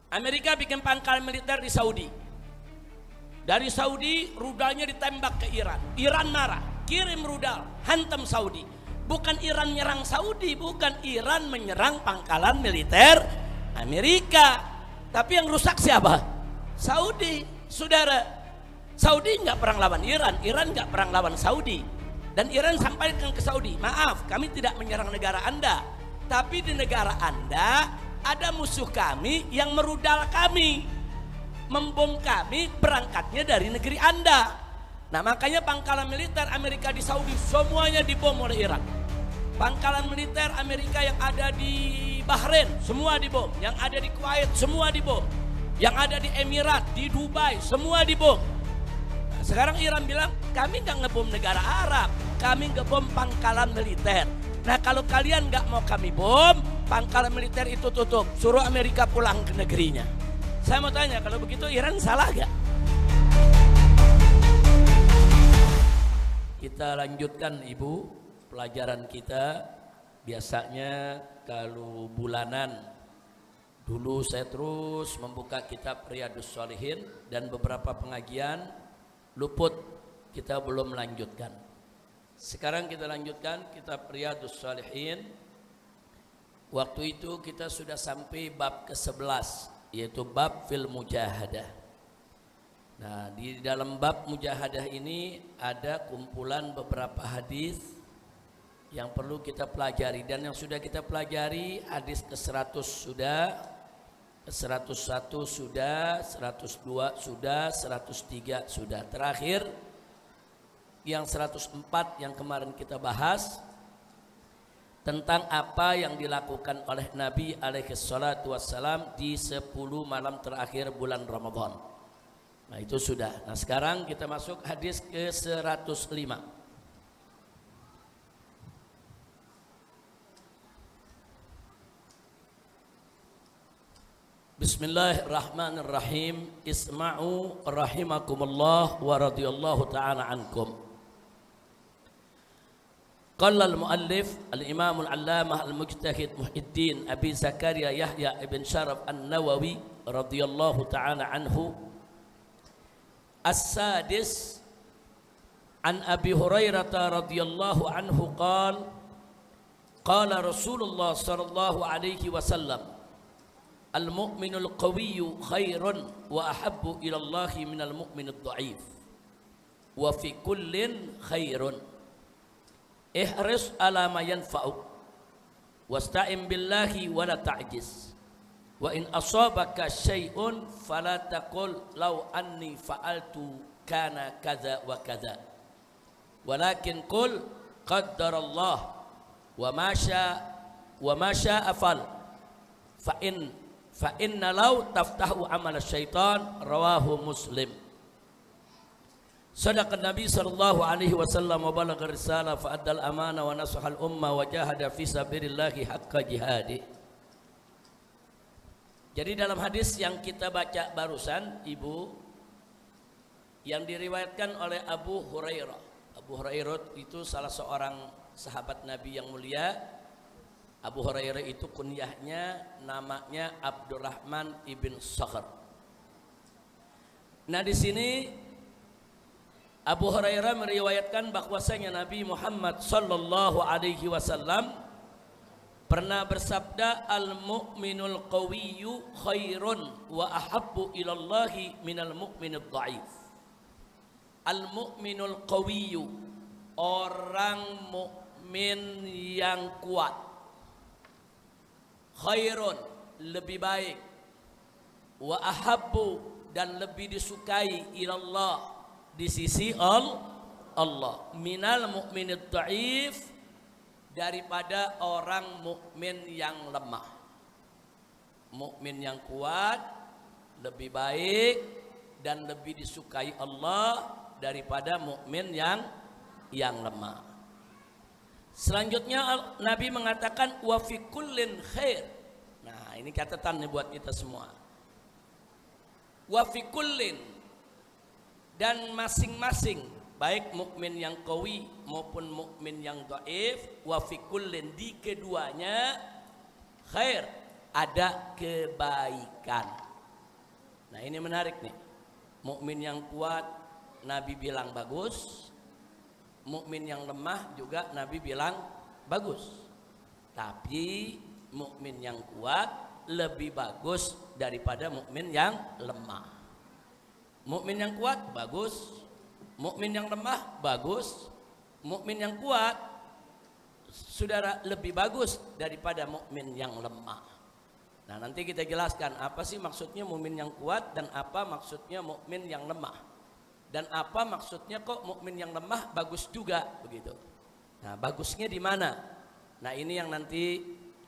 Amerika bikin pangkalan militer di Saudi. Dari Saudi rudalnya ditembak ke Iran. Iran marah, kirim rudal, hantam Saudi. Bukan Iran menyerang Saudi, bukan, Iran menyerang pangkalan militer Amerika. Tapi yang rusak siapa? Saudi, saudara. Saudi nggak perang lawan Iran, Iran nggak perang lawan Saudi. Dan Iran sampaikan ke Saudi, maaf, kami tidak menyerang negara Anda, tapi di negara Anda ada musuh kami yang merudal kami, membom kami, berangkatnya dari negeri Anda. Nah, makanya pangkalan militer Amerika di Saudi semuanya dibom oleh Iran. Pangkalan militer Amerika yang ada di Bahrain semua dibom, yang ada di Kuwait semua dibom, yang ada di Emirat, di Dubai semua dibom. Nah, sekarang Iran bilang kami nggak ngebom negara Arab, kami ngebom pangkalan militer. Nah, kalau kalian nggak mau kami bom, pangkalan militer itu tutup, suruh Amerika pulang ke negerinya. Saya mau tanya, kalau begitu Iran salah gak? Kita lanjutkan Ibu pelajaran kita. Biasanya kalau bulanan, dulu saya terus membuka kitab Riyadhus Shalihin, dan beberapa pengajian luput kita belum melanjutkan. Sekarang kita lanjutkan kitab Riyadhus Shalihin. Waktu itu kita sudah sampai bab ke-11, yaitu bab fil mujahadah. Nah, di dalam bab mujahadah ini ada kumpulan beberapa hadis yang perlu kita pelajari, dan yang sudah kita pelajari hadis ke-100 sudah, ke-101 sudah, 102 sudah, 103 sudah. Terakhir yang 104 yang kemarin kita bahas tentang apa yang dilakukan oleh Nabi alaihi salatu wassalam di 10 malam terakhir bulan Ramadan. Nah, itu sudah. Nah, sekarang kita masuk hadis ke-105. Bismillahirrahmanirrahim. Isma'u rahimakumullah wa radhiyallahu ta'ala ankum. Qala al-muallif al-imam al-allamah al-mujtahid Muhyiddin Abi Zakaria Yahya ibn Sharaf an-Nawawi radhiyallahu ta'ala anhu. As-sadis an Abi Hurairah radhiyallahu anhu qala qala Rasulullah sallallahu alaihi wasallam al-mu'minul qawiyyu khairun wa ahabbu ila Allah minal mu'minid dha'if wa fi kullin khairun ihris ala ma yanfa'uk wasta'in billahi wa la ta'jiz wa in asabaka syai'un fala taqul law anni fa'altu kana kadza wa kadza walakin qul qaddarallah wa ma syaa fal fa inna law taftahu amal syaitan rawahu Muslim. Sadaqan Nabi sallallahu alaihi wasallam wa balagha risalah fa addal amana wa nasahal umma wa jahada fi sabilillahi haqqa jihadi. Jadi dalam hadis yang kita baca barusan Ibu, yang diriwayatkan oleh Abu Hurairah. Abu Hurairah itu salah seorang sahabat Nabi yang mulia. Abu Hurairah itu kunyahnya namanya Abdurrahman ibn Sakhr. Nah, di sini Abu Hurairah meriwayatkan bahwasanya Nabi Muhammad sallallahu alaihi wasallam pernah bersabda, al-mu'minul qawiyyu khairun wa ahabbu ilallahi minal mu'minid dha'if. Al-mu'minul qawiyyu, orang mukmin yang kuat, khairun, lebih baik, wa ahabbu, dan lebih disukai ilallah, di sisi Allah, minal mu'minid dha'if, daripada orang mukmin yang lemah. Mukmin yang kuat lebih baik dan lebih disukai Allah daripada mukmin yang lemah. Selanjutnya Nabi mengatakan wa fi kullin khair. Nah, ini catatan nih buat kita semua. Wa fi kullin, dan masing-masing, baik mukmin yang qawi maupun mukmin yang dhaif, wa fi kullin, di keduanya khair, ada kebaikan. Nah, ini menarik nih. Mukmin yang kuat Nabi bilang bagus, mukmin yang lemah juga Nabi bilang bagus. Tapi mukmin yang kuat lebih bagus daripada mukmin yang lemah. Mukmin yang kuat bagus, mukmin yang lemah bagus. Mukmin yang kuat, saudara, lebih bagus daripada mukmin yang lemah. Nah, nanti kita jelaskan apa sih maksudnya mukmin yang kuat dan apa maksudnya mukmin yang lemah. Dan apa maksudnya kok mukmin yang lemah bagus juga begitu. Nah, bagusnya di mana? Nah, ini yang nanti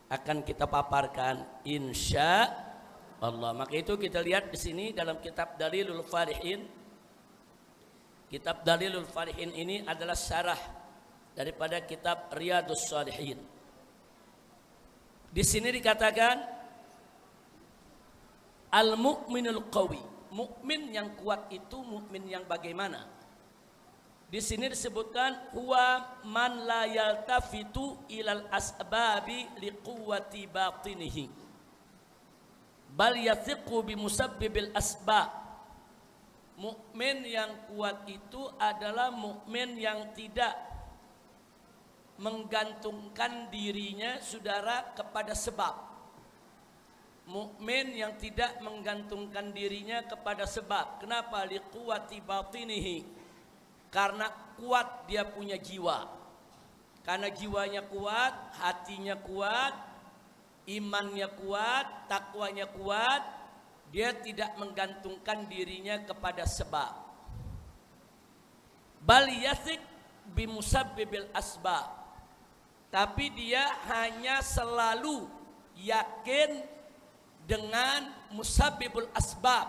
akan kita paparkan insya Allah. Maka itu kita lihat di sini dalam kitab Dalilul Falihin. Kitab Dalilul Falihin ini adalah syarah daripada kitab Riyadhus Shalihin. Di sini dikatakan al-mu'minul qawi. Mukmin yang kuat itu mukmin yang bagaimana? Di sini disebutkan huwa man la yaltafitu ilal asbabi liquwwati batinihi bal yathiqu bi musabbibil asbab. Mukmin yang kuat itu adalah mukmin yang tidak menggantungkan dirinya, saudara, kepada sebab. Mukmin yang tidak menggantungkan dirinya kepada sebab. Kenapa? Liquwati batinihi. Karena kuat dia punya jiwa. Karena jiwanya kuat, hatinya kuat, imannya kuat, takwanya kuat. Dia tidak menggantungkan dirinya kepada sebab. Bal yasik bimusabbibil asbab. Tapi dia hanya selalu yakin dengan musabbibul asbab,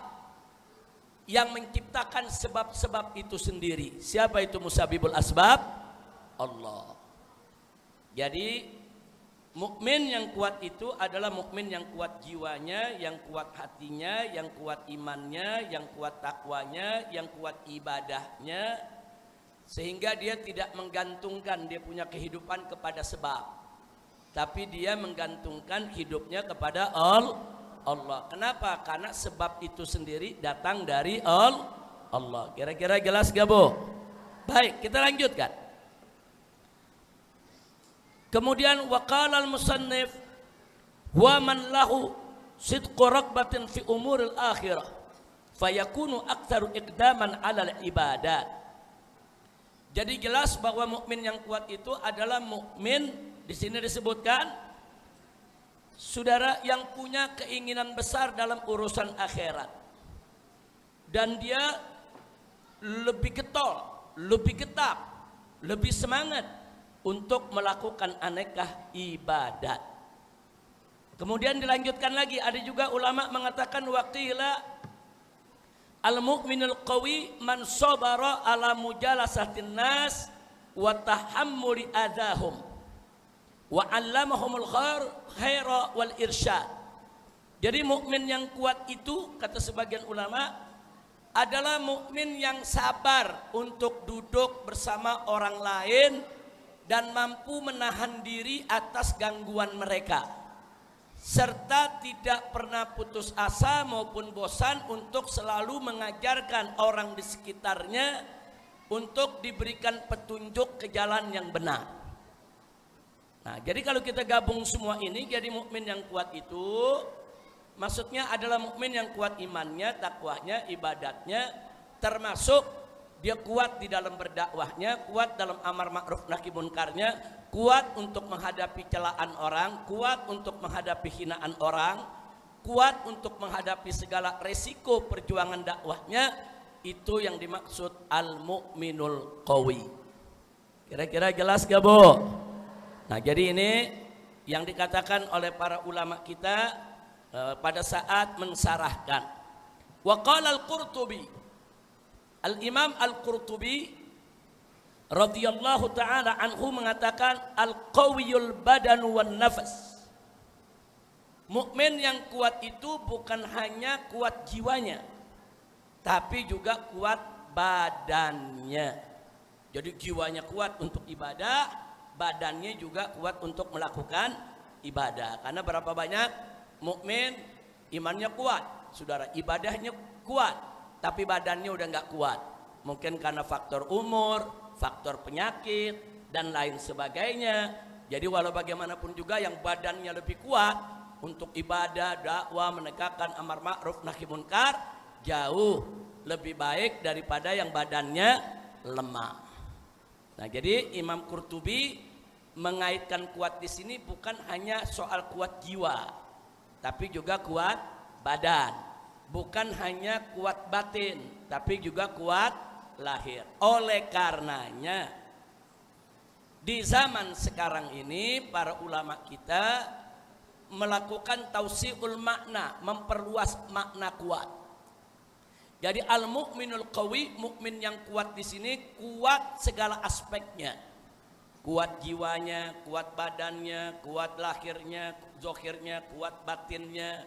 yang menciptakan sebab-sebab itu sendiri. Siapa itu musabbibul asbab? Allah. Jadi mukmin yang kuat itu adalah mukmin yang kuat jiwanya, yang kuat hatinya, yang kuat imannya, yang kuat takwanya, yang kuat ibadahnya, sehingga dia tidak menggantungkan dia punya kehidupan kepada sebab, tapi dia menggantungkan hidupnya kepada Allah. Kenapa? Karena sebab itu sendiri datang dari Allah. Kira-kira jelas gak, Bu? Baik, kita lanjutkan. Kemudian waqala al-musannif wa man lahu sidqu raqbatin fi umuril akhirah fayakunu aktsaru iqdaman 'alal ibadat. Jadi jelas bahwa mukmin yang kuat itu adalah mukmin, di sini disebutkan, saudara, yang punya keinginan besar dalam urusan akhirat. Dan dia lebih getol, lebih getap, lebih semangat untuk melakukan aneka ibadat. Kemudian dilanjutkan lagi, ada juga ulama mengatakan waqila al-mu'minul qawi man sabara ala mujalasatin nas wa tahammuli adahum wa 'allamahumul khaira wal irsyad. Jadi mukmin yang kuat itu, kata sebagian ulama, adalah mukmin yang sabar untuk duduk bersama orang lain dan mampu menahan diri atas gangguan mereka, serta tidak pernah putus asa maupun bosan untuk selalu mengajarkan orang di sekitarnya untuk diberikan petunjuk ke jalan yang benar. Nah, jadi kalau kita gabung semua ini, jadi mukmin yang kuat itu maksudnya adalah mukmin yang kuat imannya, takwanya, ibadatnya, termasuk dia kuat di dalam berdakwahnya, kuat dalam amar ma'ruf nahi munkarnya, kuat untuk menghadapi celaan orang, kuat untuk menghadapi hinaan orang, kuat untuk menghadapi segala resiko perjuangan dakwahnya. Itu yang dimaksud al-mu'minul qawi. Kira-kira jelas gak, Bu? Nah, jadi ini yang dikatakan oleh para ulama kita pada saat mensarahkan. Wa qala al-Qurtubi, Al-Imam Al-Qurtubi radhiyallahu ta'ala anhu mengatakan al-qawiyul badanu wan nafas. Mukmin yang kuat itu bukan hanya kuat jiwanya, tapi juga kuat badannya. Jadi jiwanya kuat untuk ibadah, badannya juga kuat untuk melakukan ibadah. Karena berapa banyak mukmin imannya kuat, saudara, ibadahnya kuat, tapi badannya udah nggak kuat. Mungkin karena faktor umur, faktor penyakit, dan lain sebagainya. Jadi walau bagaimanapun juga yang badannya lebih kuat untuk ibadah, dakwah, menegakkan amar ma'ruf nahi munkar jauh lebih baik daripada yang badannya lemah. Nah, jadi Imam Qurtubi mengaitkan kuat di sini bukan hanya soal kuat jiwa, tapi juga kuat badan. Bukan hanya kuat batin, tapi juga kuat lahir. Oleh karenanya di zaman sekarang ini para ulama kita melakukan tausiul makna, memperluas makna kuat. Jadi al-mu'minul qawi, mukmin yang kuat di sini kuat segala aspeknya. Kuat jiwanya, kuat badannya, kuat lahirnya, zohirnya, kuat batinnya.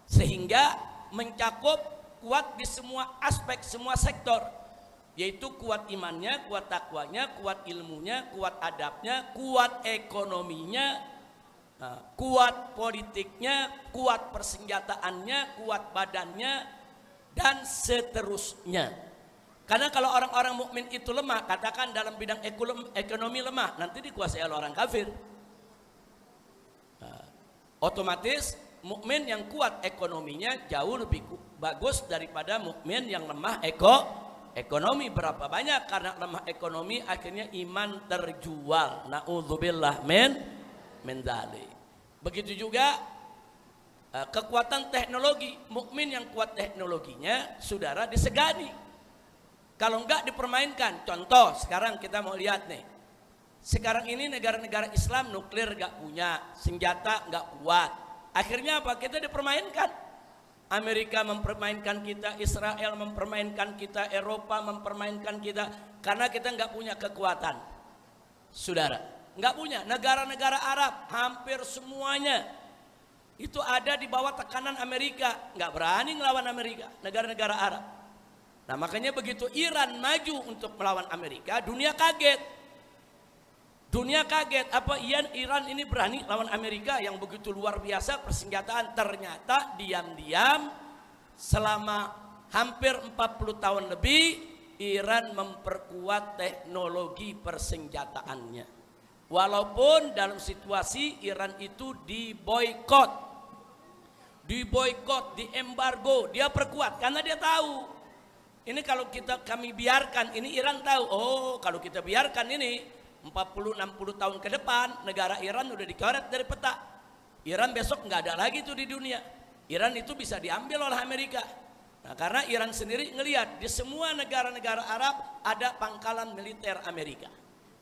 Sehingga mencakup kuat di semua aspek, semua sektor. Yaitu kuat imannya, kuat takwanya, kuat ilmunya, kuat adabnya, kuat ekonominya, kuat politiknya, kuat persenjataannya, kuat badannya, dan seterusnya. Karena kalau orang-orang mukmin itu lemah, katakan dalam bidang ekonomi lemah, nanti dikuasai oleh orang kafir. Otomatis mukmin yang kuat ekonominya jauh lebih bagus daripada mukmin yang lemah ekonomi. Berapa banyak karena lemah ekonomi akhirnya iman terjual. Na'udzubillah min dzalik. Begitu juga kekuatan teknologi, mukmin yang kuat teknologinya saudara disegani. Kalau enggak dipermainkan. Contoh sekarang kita mau lihat nih. Sekarang ini negara-negara Islam nuklir enggak punya, senjata enggak kuat. Akhirnya apa? Kita dipermainkan. Amerika mempermainkan kita, Israel mempermainkan kita, Eropa mempermainkan kita karena kita enggak punya kekuatan. Saudara, enggak punya. Negara-negara Arab hampir semuanya itu ada di bawah tekanan Amerika, nggak berani ngelawan Amerika, negara-negara Arab. Nah makanya begitu Iran maju untuk melawan Amerika, dunia kaget. Dunia kaget, apa Iran ini berani lawan Amerika yang begitu luar biasa persenjataan. Ternyata diam-diam selama hampir 40 tahun lebih Iran memperkuat teknologi persenjataannya. Walaupun dalam situasi Iran itu diboikot, diembargo, dia perkuat karena dia tahu ini kalau kami biarkan ini Iran tahu, oh kalau kita biarkan ini 40-60 tahun ke depan negara Iran udah dikoret dari peta. Iran besok nggak ada lagi tuh di dunia. Iran itu bisa diambil oleh Amerika. Nah karena Iran sendiri ngelihat di semua negara-negara Arab ada pangkalan militer Amerika.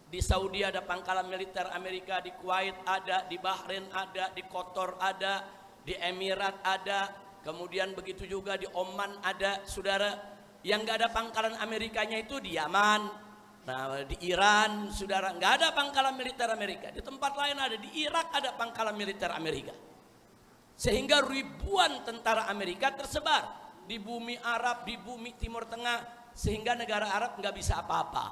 Di Saudi ada pangkalan militer Amerika, di Kuwait ada, di Bahrain ada, di Qatar ada, di Emirat ada, kemudian begitu juga di Oman ada, saudara. Yang nggak ada pangkalan Amerikanya itu di Yaman, nah di Iran, saudara, nggak ada pangkalan militer Amerika. Di tempat lain ada, di Irak ada pangkalan militer Amerika. Sehingga ribuan tentara Amerika tersebar di bumi Arab, di bumi Timur Tengah, sehingga negara Arab nggak bisa apa-apa.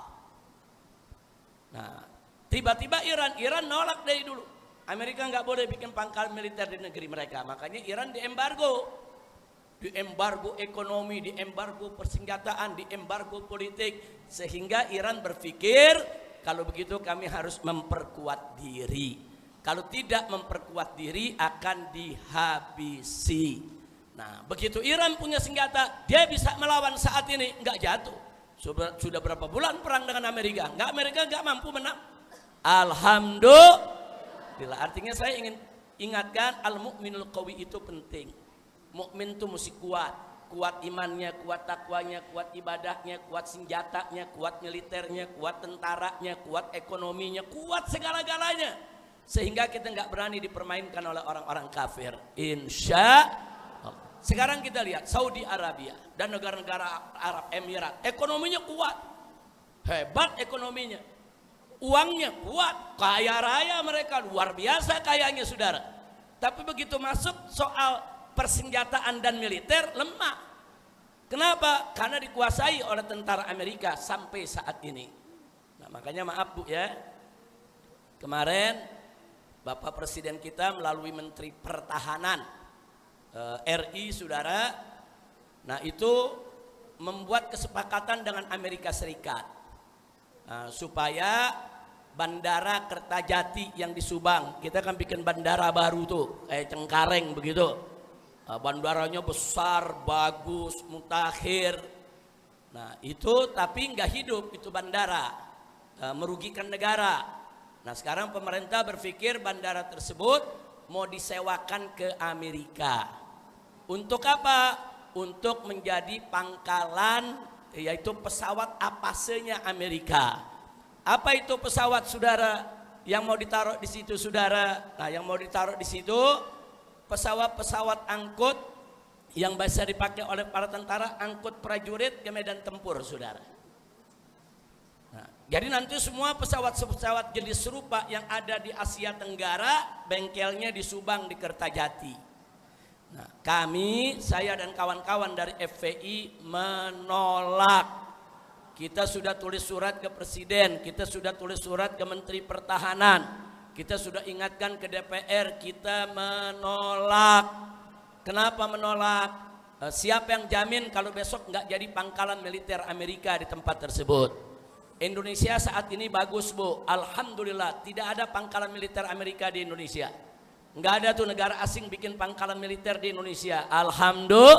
Nah, tiba-tiba Iran nolak dari dulu. Amerika nggak boleh bikin pangkalan militer di negeri mereka, makanya Iran diembargo ekonomi, diembargo persenjataan, diembargo politik, sehingga Iran berpikir kalau begitu kami harus memperkuat diri. Kalau tidak memperkuat diri akan dihabisi. Nah, begitu Iran punya senjata, dia bisa melawan saat ini, nggak jatuh. Sudah berapa bulan perang dengan Amerika? Amerika nggak mampu menang. Alhamdulillah. Artinya saya ingin ingatkan al-mu'minul qawi itu penting. Mukmin itu mesti kuat, kuat imannya, kuat takwanya, kuat ibadahnya, kuat senjatanya, kuat militernya, kuat tentaranya, kuat ekonominya, kuat segala-galanya, sehingga kita nggak berani dipermainkan oleh orang-orang kafir. Insya Allah. Sekarang kita lihat Saudi Arabia dan negara-negara Arab Emirat, ekonominya kuat, hebat ekonominya, uangnya kuat, kaya raya mereka, luar biasa kayanya saudara. Tapi begitu masuk soal persenjataan dan militer lemah. Kenapa? Karena dikuasai oleh tentara Amerika sampai saat ini. Nah, makanya maaf Bu ya, kemarin Bapak Presiden kita melalui Menteri Pertahanan RI, saudara. Nah, itu membuat kesepakatan dengan Amerika Serikat supaya Bandara Kertajati yang di Subang, kita kan bikin bandara baru tuh, kayak Cengkareng begitu. Bandaranya besar, bagus, mutakhir. Nah, itu tapi nggak hidup itu bandara, merugikan negara. Nah, sekarang pemerintah berpikir bandara tersebut mau disewakan ke Amerika. Untuk apa? Untuk menjadi pangkalan, yaitu pesawat apasenya Amerika. Apa itu pesawat, saudara, yang mau ditaruh di situ, saudara? Nah, yang mau ditaruh di situ pesawat-pesawat angkut yang biasa dipakai oleh para tentara, angkut prajurit ke medan tempur, saudara. Nah, jadi nanti semua pesawat-pesawat jenis serupa yang ada di Asia Tenggara, bengkelnya di Subang, di Kertajati. Nah, kami, saya dan kawan-kawan dari FPI menolak. Kita sudah tulis surat ke Presiden, kita sudah tulis surat ke Menteri Pertahanan, kita sudah ingatkan ke DPR, kita menolak. Kenapa menolak? Siapa yang jamin kalau besok nggak jadi pangkalan militer Amerika di tempat tersebut? Indonesia saat ini bagus, Bu. Alhamdulillah, tidak ada pangkalan militer Amerika di Indonesia. Nggak ada tuh negara asing bikin pangkalan militer di Indonesia. Alhamdulillah,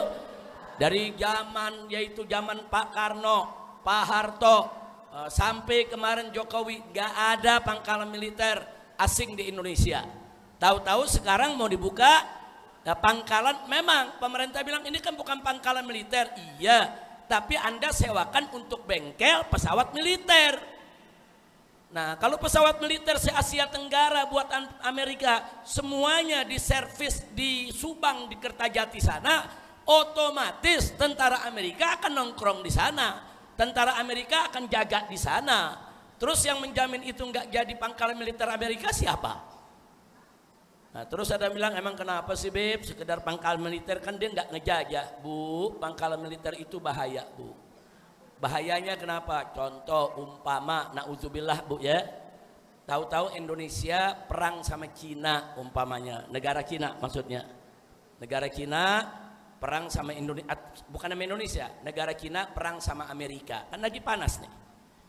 dari zaman, yaitu zaman Pak Karno, Pak Harto, sampai kemarin Jokowi, nggak ada pangkalan militer asing di Indonesia. Tahu-tahu sekarang mau dibuka pangkalan. Memang pemerintah bilang ini kan bukan pangkalan militer. Iya, tapi Anda sewakan untuk bengkel pesawat militer. Nah, kalau pesawat militer se-Asia Tenggara buatan Amerika semuanya diservis di Subang, di Kertajati sana, otomatis tentara Amerika akan nongkrong di sana. Tentara Amerika akan jaga di sana. Terus yang menjamin itu nggak jadi pangkalan militer Amerika siapa? Nah, terus ada bilang, emang kenapa sih, Beb? Sekedar pangkalan militer, kan dia nggak ngejajah. Bu, pangkalan militer itu bahaya, Bu. Bahayanya kenapa? Contoh umpama, na'udzubillah, Bu, ya. Tahu-tahu Indonesia perang sama Cina umpamanya, negara Cina maksudnya. Negara Cina perang sama Indonesia, bukan sama Indonesia, negara Cina perang sama Amerika, kan lagi panas nih.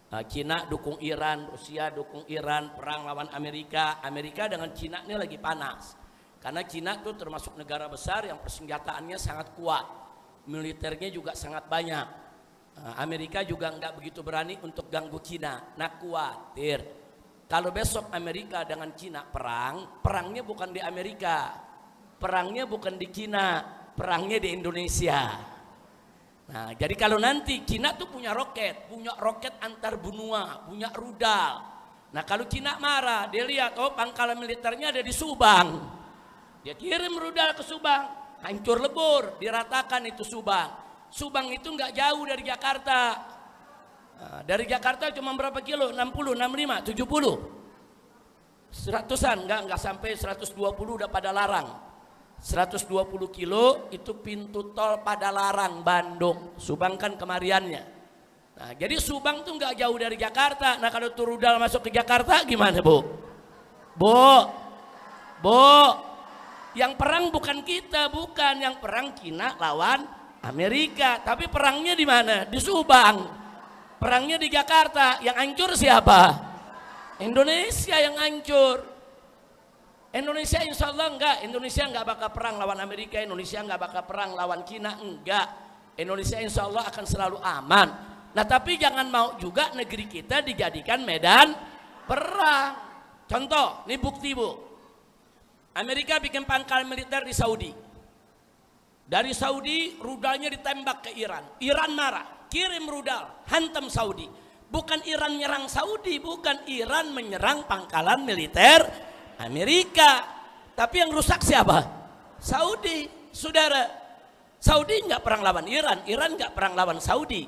Nah, Cina dukung Iran, Rusia dukung Iran, perang lawan Amerika. Amerika dengan Cina ini lagi panas, karena Cina itu termasuk negara besar yang persenjataannya sangat kuat, militernya juga sangat banyak. Nah, Amerika juga nggak begitu berani untuk ganggu Cina. Nah, khawatir kalau besok Amerika dengan Cina perang, perangnya bukan di Amerika, perangnya bukan di Cina, perangnya di Indonesia. Nah, jadi kalau nanti Cina tuh punya roket antar benua, punya rudal. Nah, kalau Cina marah, dia lihat, oh pangkalan militernya ada di Subang, dia kirim rudal ke Subang, hancur lebur, diratakan itu Subang. Subang itu nggak jauh dari Jakarta. Nah, dari Jakarta cuma berapa kilo? 60, 65, 70, 100-an, nggak sampai 120 udah pada larang. 120 kilo itu pintu tol Padalarang, Bandung. Subang kan kemariannya. Nah, jadi Subang tuh nggak jauh dari Jakarta. Nah, kalau tuh rudal masuk ke Jakarta gimana, Bu? Bu, yang perang bukan kita, bukan. Yang perang Cina lawan Amerika. Tapi perangnya di mana? Di Subang. Perangnya di Jakarta. Yang hancur siapa? Indonesia yang hancur. Indonesia insya Allah enggak, Indonesia enggak bakal perang lawan Amerika, Indonesia enggak bakal perang lawan Cina, enggak. Indonesia insya Allah akan selalu aman. Nah, tapi jangan mau juga negeri kita dijadikan medan perang. Contoh, ini bukti, Bu. Amerika bikin pangkalan militer di Saudi. Dari Saudi rudalnya ditembak ke Iran. Iran marah, kirim rudal, hantam Saudi. Bukan Iran nyerang Saudi, bukan, Iran menyerang pangkalan militer Amerika. Tapi yang rusak siapa? Saudi, saudara. Saudi nggak perang lawan Iran, Iran nggak perang lawan Saudi.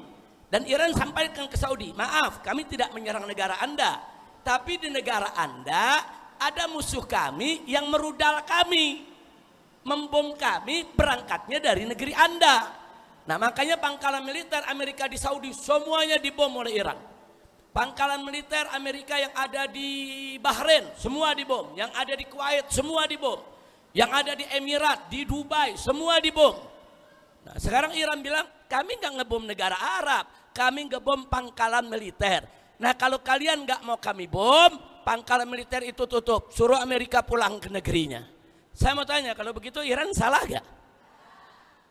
Dan Iran sampaikan ke Saudi, maaf, kami tidak menyerang negara Anda, tapi di negara Anda ada musuh kami yang merudal kami, membom kami, berangkatnya dari negeri Anda. Nah, makanya pangkalan militer Amerika di Saudi semuanya dibom oleh Iran. Pangkalan militer Amerika yang ada di Bahrain semua dibom, yang ada di Kuwait semua dibom, yang ada di Emirat, di Dubai, semua dibom. Nah, sekarang Iran bilang, kami nggak ngebom negara Arab, kami ngebom pangkalan militer. Nah, kalau kalian nggak mau kami bom, pangkalan militer itu tutup, suruh Amerika pulang ke negerinya. Saya mau tanya, kalau begitu Iran salah gak?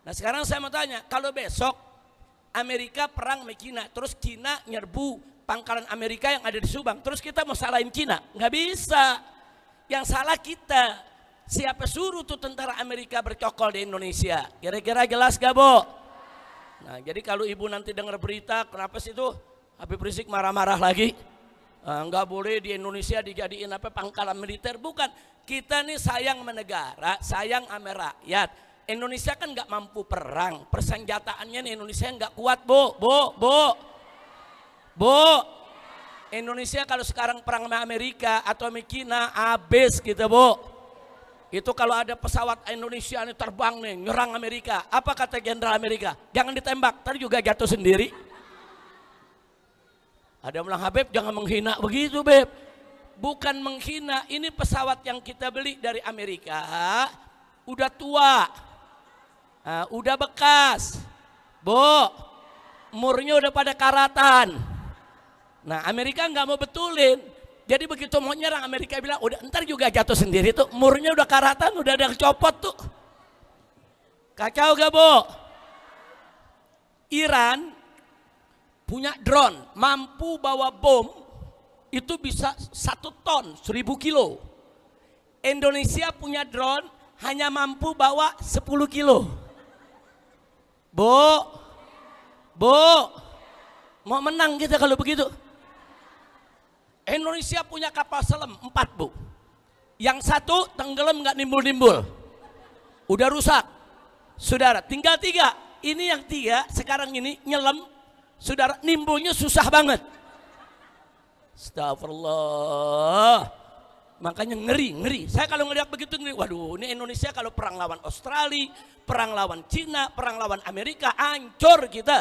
Nah, sekarang saya mau tanya, kalau besok Amerika perang sama Cina, terus Cina nyerbu pangkalan Amerika yang ada di Subang, terus kita mau salahin Cina? Nggak bisa. Yang salah kita. Siapa suruh tuh tentara Amerika bercokol di Indonesia? Kira-kira jelas gak, Bu? Nah, jadi kalau ibu nanti dengar berita, kenapa sih tuh Habib Rizik marah-marah lagi? Nggak boleh di Indonesia dijadiin apa pangkalan militer. Bukan, kita nih sayang sama negara, sayang sama rakyat. Indonesia kan nggak mampu perang, persenjataannya nih Indonesia nggak kuat, Bu. Indonesia kalau sekarang perang sama Amerika atau sama Cina, habis kita, Bu. Itu kalau ada pesawat Indonesia ini terbang nih, nyerang Amerika, apa kata Jenderal Amerika? Jangan ditembak, tadi juga jatuh sendiri. Ada yang bilang, Habib jangan menghina begitu, Beb. Bukan menghina, ini pesawat yang kita beli dari Amerika, udah tua, udah bekas, Bu, murnya udah pada karatan. Nah, Amerika nggak mau betulin. Jadi begitu mau nyerang, Amerika bilang, udah ntar juga jatuh sendiri tuh, murnya udah karatan, udah ada copot tuh. Kacau gak, Bu? Iran punya drone, mampu bawa bom, itu bisa 1 ton, 1000 kilo. Indonesia punya drone, hanya mampu bawa 10 kilo. Bu, mau menang kita kalau begitu. Indonesia punya kapal selam 4, Bu. Yang 1 tenggelam nggak nimbul-nimbul, udah rusak. Saudara, tinggal 3. Ini yang 3 sekarang ini nyelam, saudara, nimbulnya susah banget. Astagfirullah. Makanya ngeri. Saya kalau ngeliat begitu ngeri. Waduh, ini Indonesia kalau perang lawan Australia, perang lawan Cina, perang lawan Amerika, hancur kita.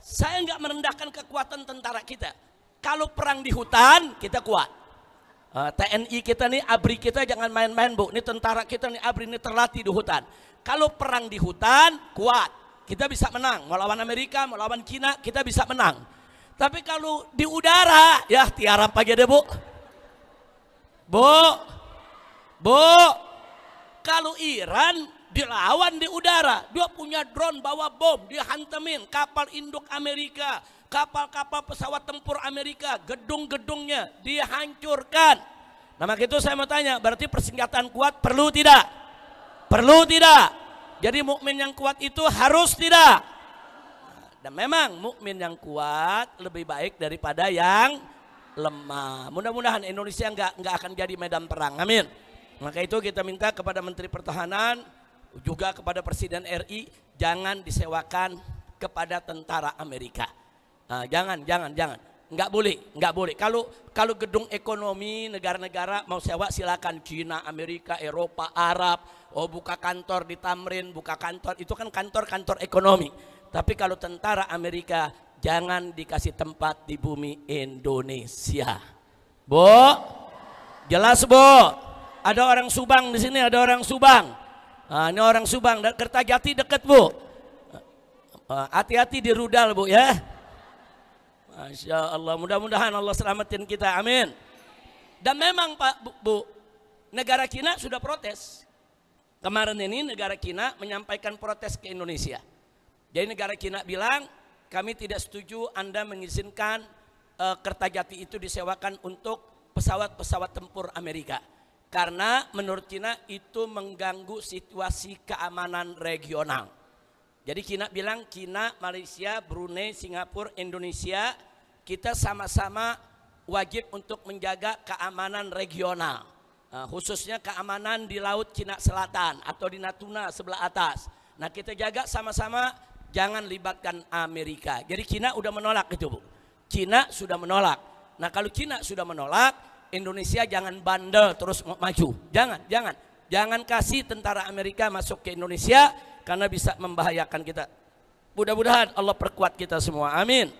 Saya nggak merendahkan kekuatan tentara kita. Kalau perang di hutan kita kuat. TNI kita nih, ABRI kita jangan main-main, Bu. Ini tentara kita nih, ABRI ini terlatih di hutan. Kalau perang di hutan kuat, kita bisa menang. Mau lawan Amerika, mau lawan Cina, kita bisa menang. Tapi kalau di udara, ya tiarap aja deh, Bu. Kalau Iran dilawan di udara, dia punya drone bawa bom, dia hantemin kapal induk Amerika, kapal-kapal pesawat tempur Amerika, gedung-gedungnya dia hancurkan. Nah, maka itu saya mau tanya, berarti persenjataan kuat perlu tidak? Perlu tidak? Jadi mukmin yang kuat itu harus tidak? Dan memang mukmin yang kuat lebih baik daripada yang lemah. Mudah-mudahan Indonesia nggak akan jadi medan perang. Amin. Maka itu kita minta kepada Menteri Pertahanan, juga kepada Presiden RI, jangan disewakan kepada tentara Amerika. Jangan, nggak boleh. Kalau gedung ekonomi negara-negara mau sewa silakan, Cina, Amerika, Eropa, Arab. Buka kantor di Tamrin, buka kantor, itu kan kantor-kantor ekonomi. Tapi kalau tentara Amerika jangan dikasih tempat di bumi Indonesia. Bu, jelas, Bu? Ada orang Subang di sini, ada orang Subang. Ini orang Subang, Kertajati deket, Bu. Hati-hati di rudal, Bu, ya. Masya Allah, mudah-mudahan Allah selamatin kita, amin. Dan memang Pak, Bu, negara Cina sudah protes. Kemarin ini negara Cina menyampaikan protes ke Indonesia. Jadi negara Cina bilang, kami tidak setuju Anda mengizinkan Kertajati itu disewakan untuk pesawat-pesawat tempur Amerika. Karena menurut Cina itu mengganggu situasi keamanan regional. Jadi Cina bilang, Cina, Malaysia, Brunei, Singapura, Indonesia, kita sama-sama wajib untuk menjaga keamanan regional. Khususnya keamanan di Laut Cina Selatan atau di Natuna sebelah atas. Nah, kita jaga sama-sama, jangan libatkan Amerika. Jadi Cina udah menolak itu, Bu. Cina sudah menolak. Nah, kalau Cina sudah menolak, Indonesia jangan bandel terus maju. Jangan kasih tentara Amerika masuk ke Indonesia, karena bisa membahayakan kita. Mudah-mudahan Allah perkuat kita semua. Amin.